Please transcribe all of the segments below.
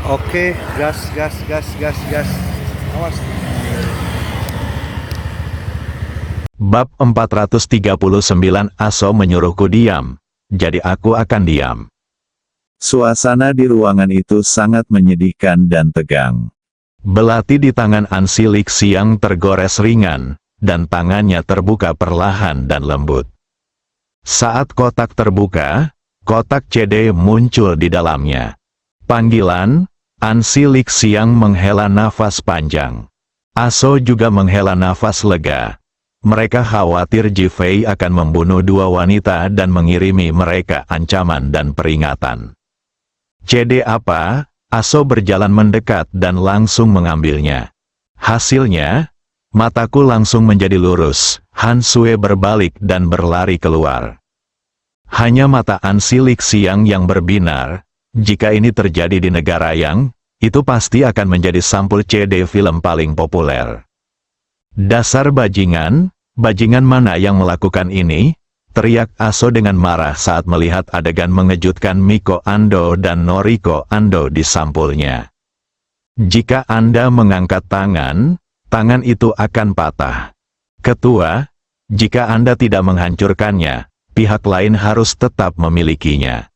Oke, gas, gas, gas, gas, gas. Awas. Bab 439 Aso menyuruhku diam, jadi aku akan diam. Suasana di ruangan itu sangat menyedihkan dan tegang. Belati di tangan Ansi Lixiang tergores ringan, dan tangannya terbuka perlahan dan lembut. Saat kotak terbuka, kotak CD muncul di dalamnya. Panggilan, Ansi Lixiang menghela nafas panjang. Aso juga menghela nafas lega. Mereka khawatir Ji Fei akan membunuh dua wanita dan mengirimi mereka ancaman dan peringatan. CD apa? Aso berjalan mendekat dan langsung mengambilnya. Hasilnya, mataku langsung menjadi lurus. Han Sue berbalik dan berlari keluar. Hanya mata Ansi Lixiang yang berbinar. Jika ini terjadi di negara Yang, itu pasti akan menjadi sampul CD film paling populer. Dasar bajingan, bajingan mana yang melakukan ini? Teriak Aso dengan marah saat melihat adegan mengejutkan Miko Ando dan Noriko Ando di sampulnya. Jika Anda mengangkat tangan, tangan itu akan patah. Ketua, jika Anda tidak menghancurkannya, pihak lain harus tetap memilikinya.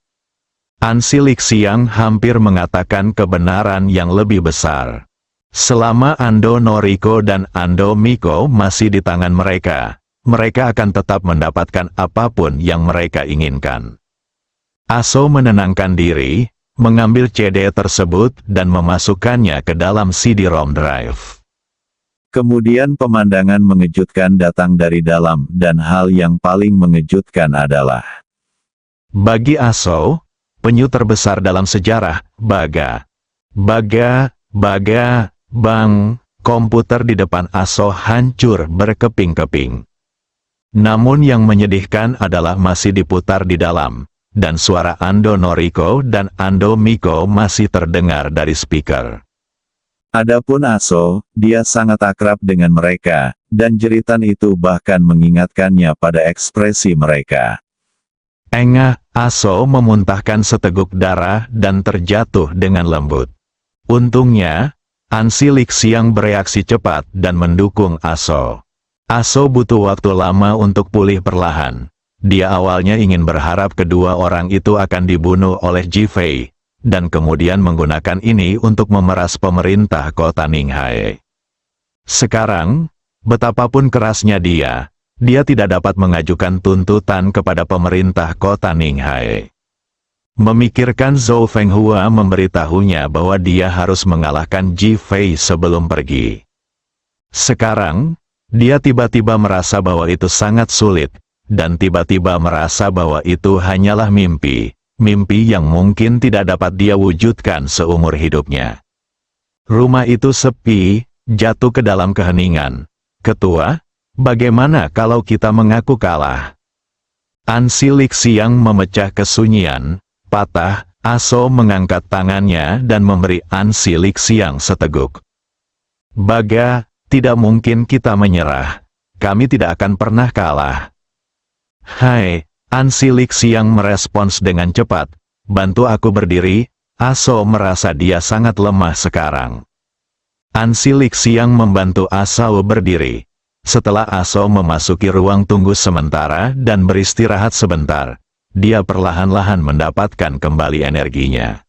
Ansi Lixiang hampir mengatakan kebenaran yang lebih besar. Selama Ando Noriko dan Ando Miko masih di tangan mereka, mereka akan tetap mendapatkan apapun yang mereka inginkan. Aso menenangkan diri, mengambil CD tersebut dan memasukkannya ke dalam CD-ROM drive. Kemudian pemandangan mengejutkan datang dari dalam, dan hal yang paling mengejutkan adalah Bagi Aso, penyu terbesar dalam sejarah, bang, komputer di depan Aso hancur berkeping-keping. Namun yang menyedihkan adalah masih diputar di dalam, dan suara Ando Noriko dan Ando Miko masih terdengar dari speaker. Adapun Aso, dia sangat akrab dengan mereka, dan jeritan itu bahkan mengingatkannya pada ekspresi mereka. Engah, Aso memuntahkan seteguk darah dan terjatuh dengan lembut. Untungnya, Ansi Lixiang bereaksi cepat dan mendukung Aso. Aso butuh waktu lama untuk pulih perlahan. Dia awalnya ingin berharap kedua orang itu akan dibunuh oleh Ji Fei, dan kemudian menggunakan ini untuk memeras pemerintah kota Ninghae. Sekarang, betapapun kerasnya dia tidak dapat mengajukan tuntutan kepada pemerintah kota Ninghae. Memikirkan Zhou Fenghua memberitahunya bahwa dia harus mengalahkan Ji Fei sebelum pergi. Sekarang, dia tiba-tiba merasa bahwa itu sangat sulit, dan tiba-tiba merasa bahwa itu hanyalah mimpi yang mungkin tidak dapat dia wujudkan seumur hidupnya. Rumah itu sepi, jatuh ke dalam keheningan. Ketua, bagaimana kalau kita mengaku kalah? Ansi Lixiang memecah kesunyian, patah. Aso mengangkat tangannya dan memberi Ansi Lixiang seteguk. Tidak mungkin kita menyerah. Kami tidak akan pernah kalah. Hai, Ansi Lixiang merespons dengan cepat. Bantu aku berdiri. Aso merasa dia sangat lemah sekarang. Ansi Lixiang membantu Aso berdiri. Setelah Aso memasuki ruang tunggu sementara dan beristirahat sebentar, dia perlahan-lahan mendapatkan kembali energinya.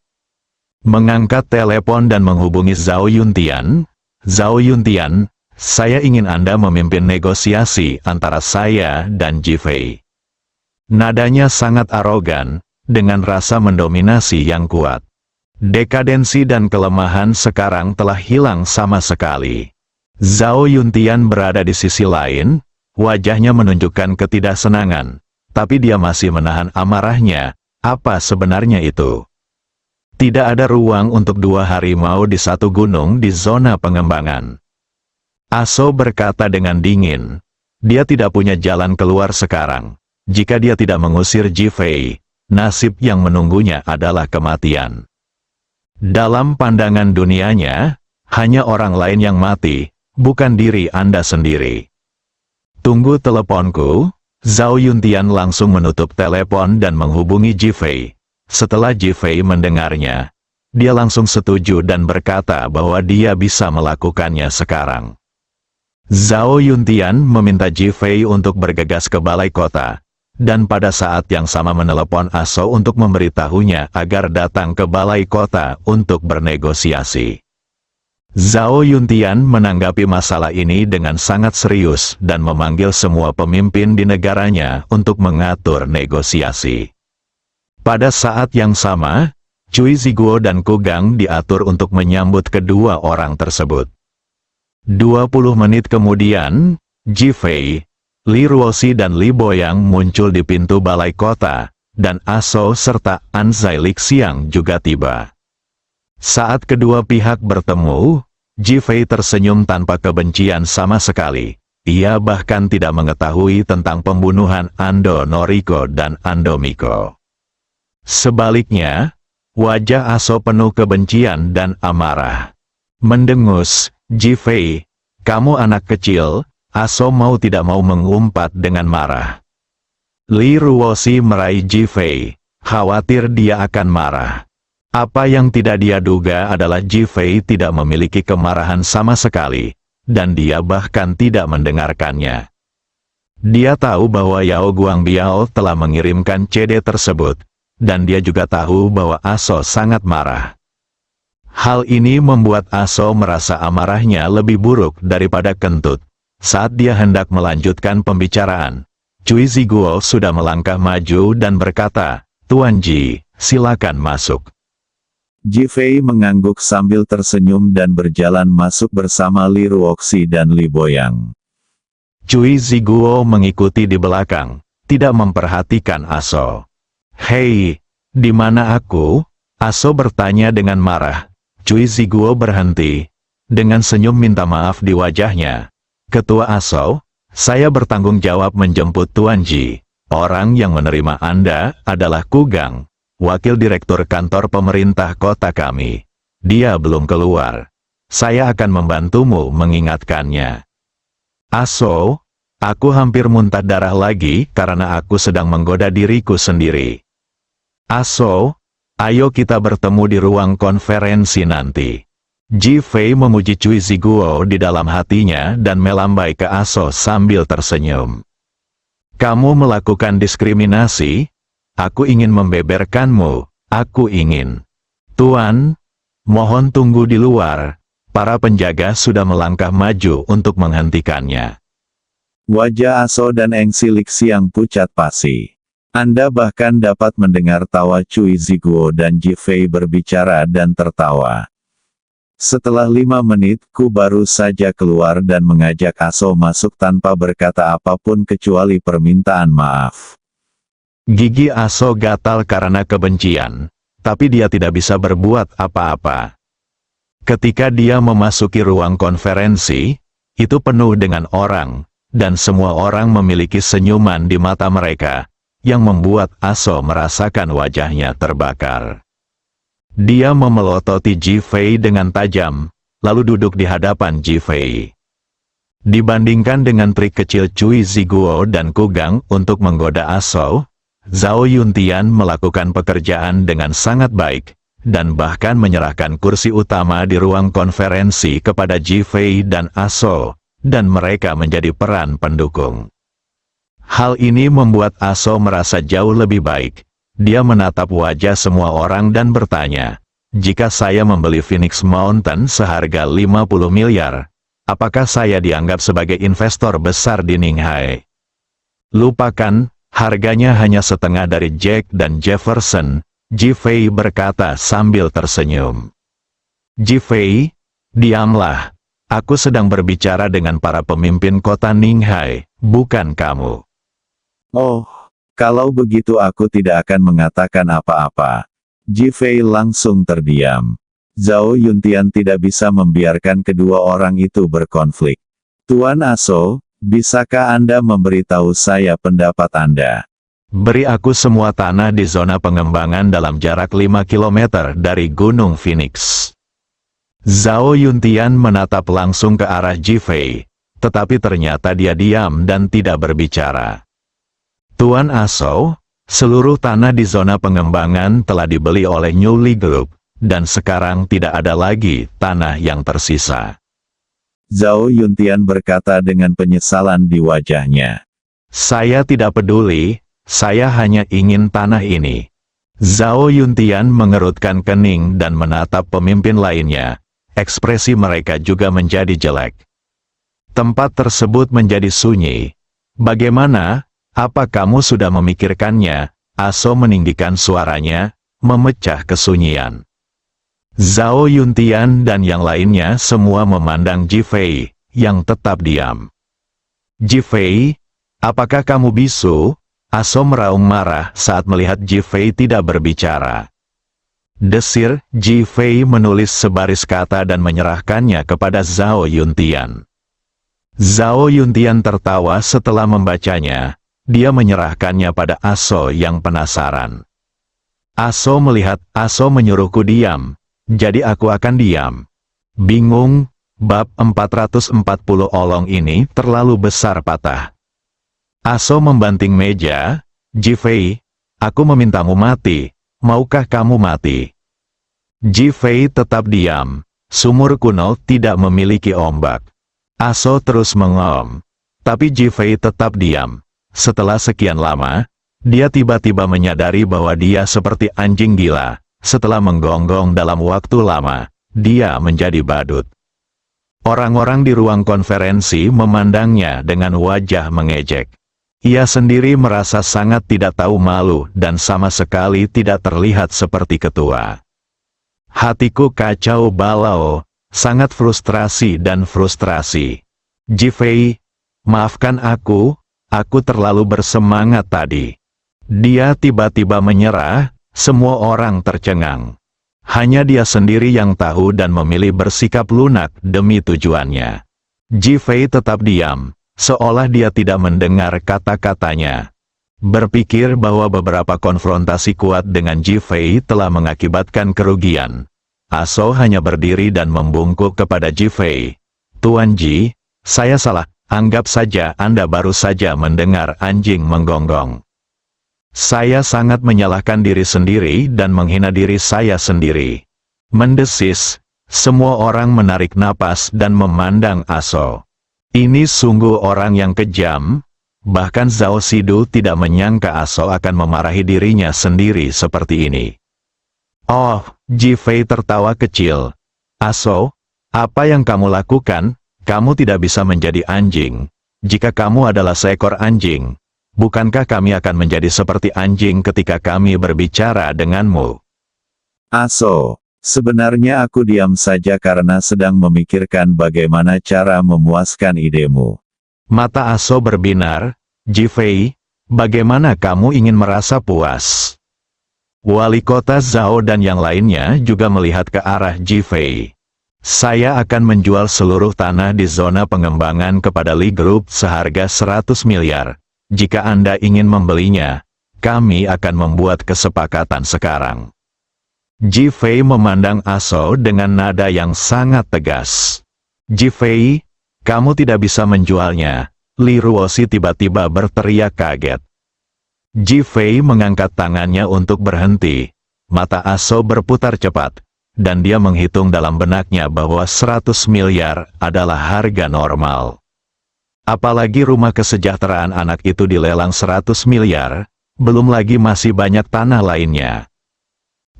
Mengangkat telepon dan menghubungi Zhao Yuntian. Zhao Yuntian, saya ingin Anda memimpin negosiasi antara saya dan Ji Fei. Nadanya sangat arogan, dengan rasa mendominasi yang kuat. Dekadensi dan kelemahan sekarang telah hilang sama sekali. Zhao Yuntian berada di sisi lain, wajahnya menunjukkan ketidaksenangan, tapi dia masih menahan amarahnya. Apa sebenarnya itu? Tidak ada ruang untuk dua harimau di satu gunung di zona pengembangan. Aso berkata dengan dingin. Dia tidak punya jalan keluar sekarang. Jika dia tidak mengusir Ji Fei, nasib yang menunggunya adalah kematian. Dalam pandangan dunianya, hanya orang lain yang mati, bukan diri Anda sendiri. Tunggu teleponku. Zhao Yuntian langsung menutup telepon dan menghubungi Ji Fei. Setelah Ji Fei mendengarnya, dia langsung setuju dan berkata bahwa dia bisa melakukannya sekarang. Zhao Yuntian meminta Ji Fei untuk bergegas ke balai kota, dan pada saat yang sama menelepon Aso untuk memberitahunya agar datang ke balai kota untuk bernegosiasi. Zhao Yuntian menanggapi masalah ini dengan sangat serius dan memanggil semua pemimpin di negaranya untuk mengatur negosiasi. Pada saat yang sama, Cui Ziguo dan Ku Gang diatur untuk menyambut kedua orang tersebut. 20 menit kemudian, Ji Fei, Li Ruoxi dan Li Boyang muncul di pintu balai kota, dan Aso serta An Zai Lixiang juga tiba. Saat kedua pihak bertemu, Ji Fei tersenyum tanpa kebencian sama sekali. Ia bahkan tidak mengetahui tentang pembunuhan Ando Noriko dan Ando Miko. Sebaliknya, wajah Aso penuh kebencian dan amarah. Mendengus, Ji Fei, kamu anak kecil. Aso mau tidak mau mengumpat dengan marah. Li Ruoxi meraih Ji Fei, khawatir dia akan marah. Apa yang tidak dia duga adalah Ji Fei tidak memiliki kemarahan sama sekali, dan dia bahkan tidak mendengarkannya. Dia tahu bahwa Yao Guangbiao telah mengirimkan CD tersebut, dan dia juga tahu bahwa Aso sangat marah. Hal ini membuat Aso merasa amarahnya lebih buruk daripada kentut. Saat dia hendak melanjutkan pembicaraan, Cui Ziguo sudah melangkah maju dan berkata, "Tuan Ji, silakan masuk." Ji Fei mengangguk sambil tersenyum dan berjalan masuk bersama Li Ruoxi dan Li Boyang. Cui Ziguo mengikuti di belakang, tidak memperhatikan Aso. "Hei, di mana aku?" Aso bertanya dengan marah. Cui Ziguo berhenti, dengan senyum minta maaf di wajahnya. "Ketua Aso, saya bertanggung jawab menjemput Tuan Ji. Orang yang menerima Anda adalah Ku Gang, wakil direktur kantor pemerintah kota kami. Dia belum keluar. Saya akan membantumu mengingatkannya." "Aso, aku hampir muntah darah lagi karena aku sedang menggoda diriku sendiri. Aso, ayo kita bertemu di ruang konferensi nanti." Ji Fei memuji Cui Ziguo di dalam hatinya dan melambai ke Aso sambil tersenyum. "Kamu melakukan diskriminasi? Aku ingin membeberkanmu, aku ingin." "Tuan, mohon tunggu di luar." Para penjaga sudah melangkah maju untuk menghentikannya. Wajah Aso dan Eng Lixiang pucat pasi. Anda bahkan dapat mendengar tawa Cui Ziguo dan Ji Fei berbicara dan tertawa. Setelah 5 menit, Ku baru saja keluar dan mengajak Aso masuk tanpa berkata apapun kecuali permintaan maaf. Gigi Aso gatal karena kebencian, tapi dia tidak bisa berbuat apa-apa. Ketika dia memasuki ruang konferensi, itu penuh dengan orang, dan semua orang memiliki senyuman di mata mereka, yang membuat Aso merasakan wajahnya terbakar. Dia memelototi Ji Fei dengan tajam, lalu duduk di hadapan Ji Fei. Dibandingkan dengan trik kecil Cui Ziguo dan Ku Gang untuk menggoda Aso, Zhao Yuntian melakukan pekerjaan dengan sangat baik, dan bahkan menyerahkan kursi utama di ruang konferensi kepada Ji Fei dan Aso, dan mereka menjadi peran pendukung. Hal ini membuat Aso merasa jauh lebih baik. Dia menatap wajah semua orang dan bertanya, "Jika saya membeli Phoenix Mountain seharga 50 miliar, apakah saya dianggap sebagai investor besar di Ninghai?" "Lupakan, harganya hanya setengah dari Jack dan Jefferson," Ji Fei berkata sambil tersenyum. "Ji Fei, diamlah. Aku sedang berbicara dengan para pemimpin kota Ninghai, bukan kamu." "Oh, kalau begitu aku tidak akan mengatakan apa-apa." Ji Fei langsung terdiam. Zhao Yuntian tidak bisa membiarkan kedua orang itu berkonflik. "Tuan Aso, bisakah Anda memberitahu saya pendapat Anda?" "Beri aku semua tanah di zona pengembangan dalam jarak 5 km dari Gunung Phoenix." Zhao Yuntian menatap langsung ke arah Ji Fei, tetapi ternyata dia diam dan tidak berbicara. "Tuan Aso, seluruh tanah di zona pengembangan telah dibeli oleh New Li Group, dan sekarang tidak ada lagi tanah yang tersisa. Zhao Yuntian berkata dengan penyesalan di wajahnya. Saya tidak peduli, saya hanya ingin tanah ini. Zhao Yuntian mengerutkan kening dan menatap pemimpin lainnya. Ekspresi mereka juga menjadi jelek. Tempat tersebut menjadi sunyi. Bagaimana? Apa kamu sudah memikirkannya? Aso meninggikan suaranya, memecah kesunyian. Zhao Yuntian dan yang lainnya semua memandang Ji Fei, yang tetap diam. Ji Fei, apakah kamu bisu? Aso meraung marah saat melihat Ji Fei tidak berbicara. Desir, Ji Fei menulis sebaris kata dan menyerahkannya kepada Zhao Yuntian. Zhao Yuntian tertawa setelah membacanya. Dia menyerahkannya pada Aso yang penasaran. Aso melihat, Aso menyuruhku diam, jadi aku akan diam. Bingung, bab 440 olong ini terlalu besar patah. Aso membanting meja. Ji Fei, aku memintamu mati, maukah kamu mati? Ji Fei tetap diam, sumur kuno tidak memiliki ombak. Aso terus mengom, tapi Ji Fei tetap diam. Setelah sekian lama, dia tiba-tiba menyadari bahwa dia seperti anjing gila. Setelah menggonggong dalam waktu lama, dia menjadi badut. Orang-orang di ruang konferensi memandangnya dengan wajah mengejek. Ia sendiri merasa sangat tidak tahu malu dan sama sekali tidak terlihat seperti ketua. Hatiku kacau balau, sangat frustrasi dan frustrasi. Ji Fei, maafkan aku terlalu bersemangat tadi. Dia tiba-tiba menyerah, semua orang tercengang. Hanya dia sendiri yang tahu dan memilih bersikap lunak demi tujuannya. Ji Fei tetap diam, seolah dia tidak mendengar kata-katanya. Berpikir bahwa beberapa konfrontasi kuat dengan Ji Fei telah mengakibatkan kerugian. Aso hanya berdiri dan membungkuk kepada Ji Fei. Tuan Ji, saya salah. Anggap saja Anda baru saja mendengar anjing menggonggong. Saya sangat menyalahkan diri sendiri dan menghina diri saya sendiri. Mendesis, semua orang menarik napas dan memandang Aso. Ini sungguh orang yang kejam, bahkan Zhao Sidu tidak menyangka Aso akan memarahi dirinya sendiri seperti ini. Oh, Ji Fei tertawa kecil. Aso, apa yang kamu lakukan? Kamu tidak bisa menjadi anjing. Jika kamu adalah seekor anjing, bukankah kami akan menjadi seperti anjing ketika kami berbicara denganmu? Aso, sebenarnya aku diam saja karena sedang memikirkan bagaimana cara memuaskan idemu. Mata Aso berbinar. Ji Fei, bagaimana kamu ingin merasa puas? Wali kota Zhao dan yang lainnya juga melihat ke arah Ji Fei. Saya akan menjual seluruh tanah di zona pengembangan kepada Li Group seharga 100 miliar. Jika Anda ingin membelinya, kami akan membuat kesepakatan sekarang. Ji Fei memandang Aso dengan nada yang sangat tegas. Ji Fei, kamu tidak bisa menjualnya. Li Ruosi tiba-tiba berteriak kaget. Ji Fei mengangkat tangannya untuk berhenti. Mata Aso berputar cepat. Dan dia menghitung dalam benaknya bahwa 100 miliar adalah harga normal. Apalagi rumah kesejahteraan anak itu dilelang 100 miliar, belum lagi masih banyak tanah lainnya.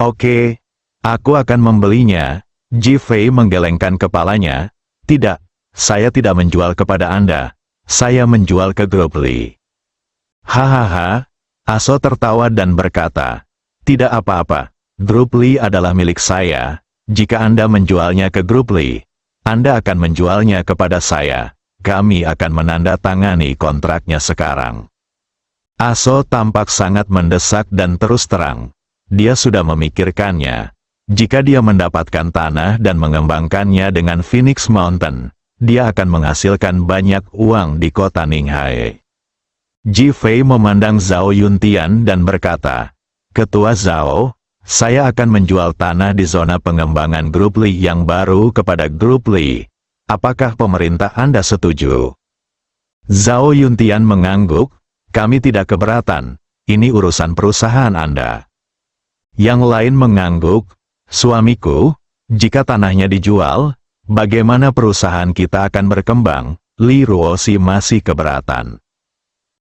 Oke, aku akan membelinya. Ji Fei menggelengkan kepalanya. Tidak, saya tidak menjual kepada Anda. Saya menjual ke grup Li. Hahaha, Aso tertawa dan berkata, tidak apa-apa. Grup Li adalah milik saya. Jika Anda menjualnya ke grup Li, Anda akan menjualnya kepada saya. Kami akan menandatangani kontraknya sekarang. Aso tampak sangat mendesak dan terus terang. Dia sudah memikirkannya. Jika dia mendapatkan tanah dan mengembangkannya dengan Phoenix Mountain, dia akan menghasilkan banyak uang di kota Ninghai. Ji Fei memandang Zhao Yuntian dan berkata, Ketua Zhao, saya akan menjual tanah di zona pengembangan grup Li yang baru kepada grup Li. Apakah pemerintah Anda setuju? Zhao Yuntian mengangguk, kami tidak keberatan, ini urusan perusahaan Anda. Yang lain mengangguk, Suamiku, jika tanahnya dijual, bagaimana perusahaan kita akan berkembang? Li Ruoxi masih keberatan.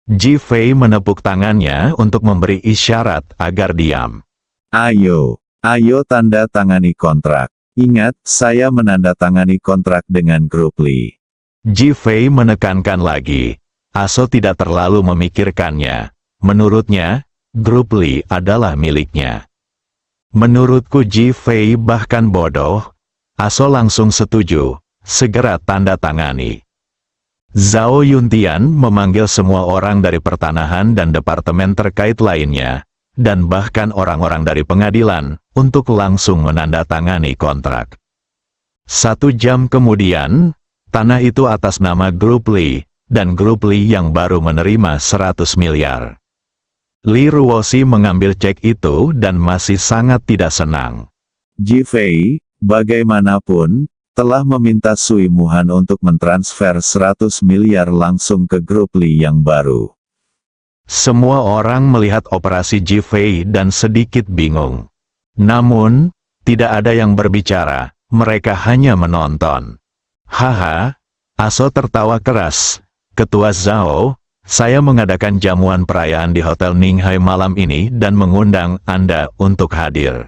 Ji Fei menepuk tangannya untuk memberi isyarat agar diam. Ayo tanda tangani kontrak. Ingat, saya menandatangani kontrak dengan grup Li. Ji Fei menekankan lagi. Aso tidak terlalu memikirkannya. Menurutnya, grup Li adalah miliknya. Menurutku Ji Fei bahkan bodoh. Aso langsung setuju. Segera tanda tangani. Zhao Yuntian memanggil semua orang dari pertanahan dan departemen terkait lainnya, dan bahkan orang-orang dari pengadilan, untuk langsung menandatangani kontrak. 1 jam kemudian, tanah itu atas nama grup Li, dan grup Li yang baru menerima 100 miliar. Li Ruoxi mengambil cek itu dan masih sangat tidak senang. Ji Fei, bagaimanapun, telah meminta Sui Muhan untuk mentransfer 100 miliar langsung ke grup Li yang baru. Semua orang melihat operasi Ji Fei dan sedikit bingung. Namun, tidak ada yang berbicara, mereka hanya menonton. Haha, Aso tertawa keras. Ketua Zhao, saya mengadakan jamuan perayaan di Hotel Ninghai malam ini dan mengundang Anda untuk hadir.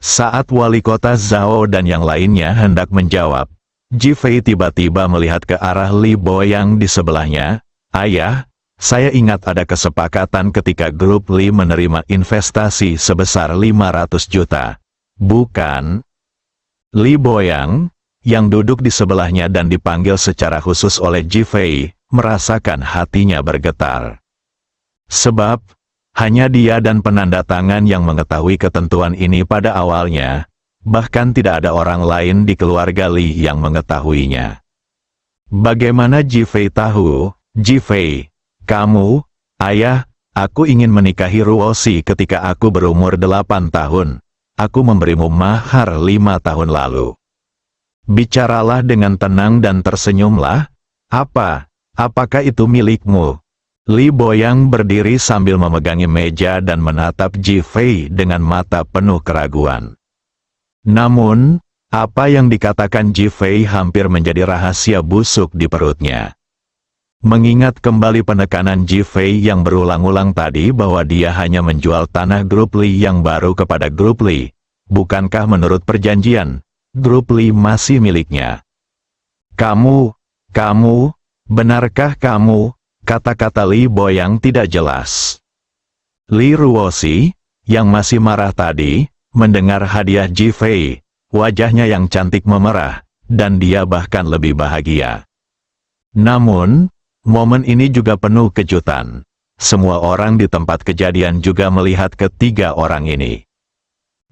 Saat wali kota Zhao dan yang lainnya hendak menjawab, Ji Fei tiba-tiba melihat ke arah Li Boyang di sebelahnya. Ayah, saya ingat ada kesepakatan ketika grup Li menerima investasi sebesar 500 juta. Bukan? Li Boyang, yang duduk di sebelahnya dan dipanggil secara khusus oleh Ji Fei, merasakan hatinya bergetar. Sebab, hanya dia dan penanda tangan yang mengetahui ketentuan ini pada awalnya, bahkan tidak ada orang lain di keluarga Li yang mengetahuinya. Bagaimana Ji Fei tahu? Ji Fei, kamu, ayah, aku ingin menikahi Ruoxi ketika aku berumur 8 tahun. Aku memberimu mahar 5 tahun lalu. Bicaralah dengan tenang dan tersenyumlah. Apakah itu milikmu? Li Boyang berdiri sambil memegangi meja dan menatap Ji Fei dengan mata penuh keraguan. Namun, apa yang dikatakan Ji Fei hampir menjadi rahasia busuk di perutnya. Mengingat kembali penekanan Ji Fei yang berulang-ulang tadi bahwa dia hanya menjual tanah grup Li yang baru kepada grup Li, bukankah menurut perjanjian, grup Li masih miliknya? Kamu, benarkah kamu? Kata-kata Li Boyang tidak jelas. Li Ruoxi, yang masih marah tadi, mendengar hadiah Ji Fei, wajahnya yang cantik memerah, dan dia bahkan lebih bahagia. Namun, momen ini juga penuh kejutan. Semua orang di tempat kejadian juga melihat ketiga orang ini.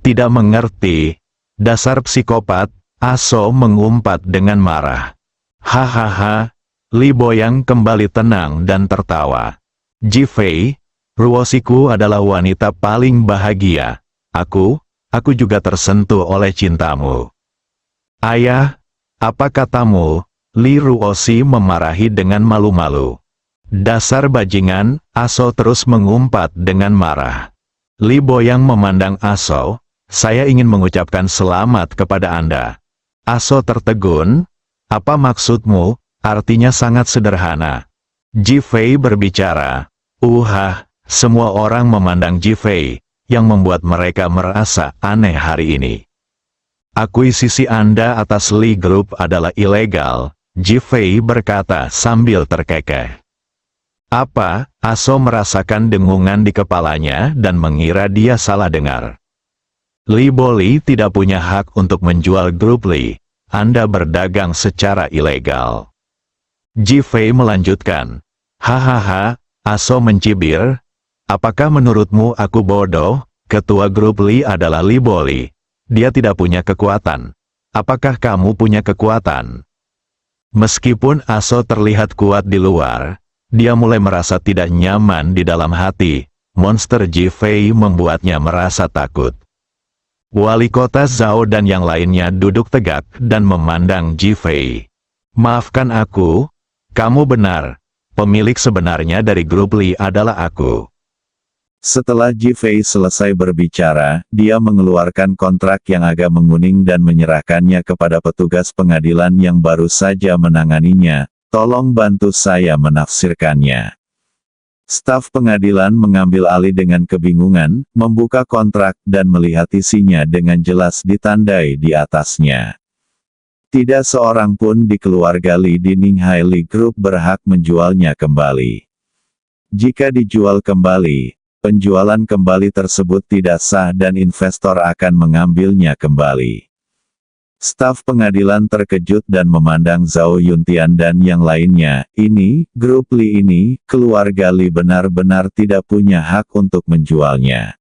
Tidak mengerti, dasar psikopat, Aso mengumpat dengan marah. Hahaha. Li Boyang kembali tenang dan tertawa. Ji Fei, Ruoxiku adalah wanita paling bahagia. Aku juga tersentuh oleh cintamu. Ayah, apa katamu? Li Ruoxi memarahi dengan malu-malu. Dasar bajingan, Aso terus mengumpat dengan marah. Li Boyang memandang Aso, saya ingin mengucapkan selamat kepada Anda. Aso tertegun, apa maksudmu? Artinya sangat sederhana. Ji Fei berbicara. Semua orang memandang Ji Fei, yang membuat mereka merasa aneh hari ini. Akuisisi Anda atas Li Group adalah ilegal, Ji Fei berkata sambil terkekeh. Apa? Aso merasakan dengungan di kepalanya dan mengira dia salah dengar. Li Boli tidak punya hak untuk menjual grup Li. Anda berdagang secara ilegal. Ji Fei melanjutkan. Hahaha, Aso mencibir. Apakah menurutmu aku bodoh? Ketua grup Li adalah Li Boli. Dia tidak punya kekuatan. Apakah kamu punya kekuatan? Meskipun Aso terlihat kuat di luar, dia mulai merasa tidak nyaman di dalam hati. Monster Ji Fei membuatnya merasa takut. Wali kota Zhao dan yang lainnya duduk tegak dan memandang Ji Fei. Maafkan aku. Kamu benar, pemilik sebenarnya dari grup Li adalah aku. Setelah Ji Fei selesai berbicara, dia mengeluarkan kontrak yang agak menguning dan menyerahkannya kepada petugas pengadilan yang baru saja menanganinya. Tolong bantu saya menafsirkannya. Staf pengadilan mengambil alih dengan kebingungan, membuka kontrak dan melihat isinya dengan jelas ditandai di atasnya. Tidak seorang pun di keluarga Li di Ninghai Li Group berhak menjualnya kembali. Jika dijual kembali, penjualan kembali tersebut tidak sah dan investor akan mengambilnya kembali. Staf pengadilan terkejut dan memandang Zhao Yuntian dan yang lainnya. Ini, grup Li ini, keluarga Li benar-benar tidak punya hak untuk menjualnya.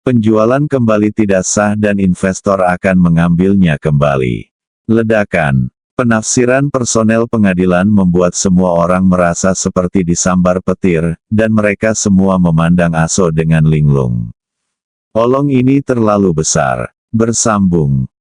Penjualan kembali tidak sah dan investor akan mengambilnya kembali. Ledakan. Penafsiran personel pengadilan membuat semua orang merasa seperti disambar petir, dan mereka semua memandang Aso dengan linglung. Olong ini terlalu besar. Bersambung.